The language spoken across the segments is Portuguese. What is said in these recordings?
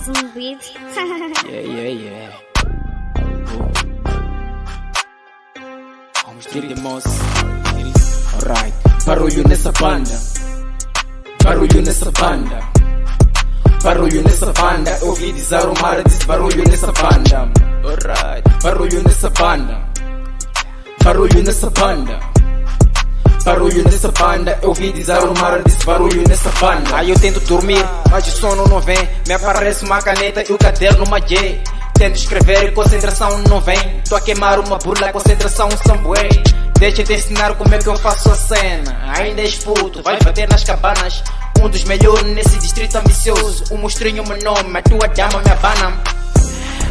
Mais um beat. Yeah. Vamos ter de moça. Alright. Barulho nessa banda. Barulho nessa banda. Barulho nessa banda. Eu ouvi desarrumar, disse barulho nessa banda. Alright. Barulho nessa banda. Barulho nessa banda. Barulho nessa banda, eu vi desarrumar, disse barulho nessa banda. Aí eu tento dormir, mas o sono não vem. Me aparece uma caneta e o caderno uma J. Tento escrever e concentração não vem. Tô a queimar uma burla, concentração sambué. Deixa de ensinar como é que eu faço a cena. Ainda és puto, vais bater nas cabanas. Um dos melhores nesse distrito ambicioso. O monstrinho meu nome, a tua dama me abana.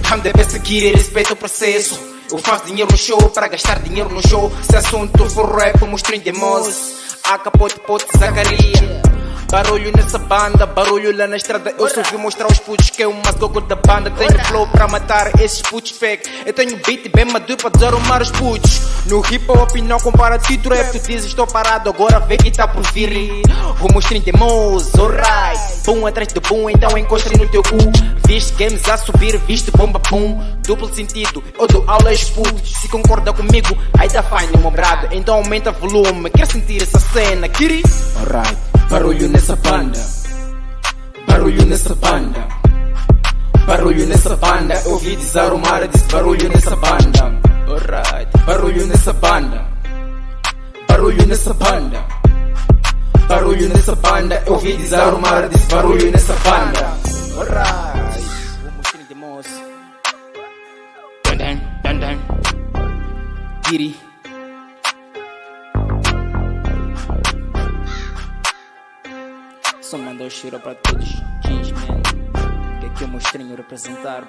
I'm the best seguir e respeito o processo. Eu faço dinheiro no show para gastar dinheiro no show. Se assunto for rap, eu mostro em demos. A capote, Zacaria. Barulho nessa banda, barulho lá na estrada. Eu só vi mostrar os putos que é o mais gogo da banda. Tenho flow para matar esses putos fake. Eu tenho beat bem maduro para desarrumar os putos. No hip hop não compara título rap. Tu dizes estou parado, agora vê que tá por vir. O monstro em demos, alright. Boom atrás do boom, então encosta no teu cu. Viste games a subir, viste bomba boom. Duplo sentido, eu dou aula aos putos. Se concorda comigo, aí dá fine meu brado. Então aumenta o volume, quer sentir essa cena, Kiri? Alright. Barulho nessa banda. Barulho nessa banda. Barulho nessa banda. Eu vi desarrumar, disse barulho nessa banda. Alright. Barulho nessa banda. Barulho nessa banda. Barulho nessa banda. Eu vi desarrumar, disse barulho nessa banda. Alright. Vou mostrar de moça. Dan. Giri. Só mandou cheiro pra todos, jeans, man. Que aqui o monstrinho representar.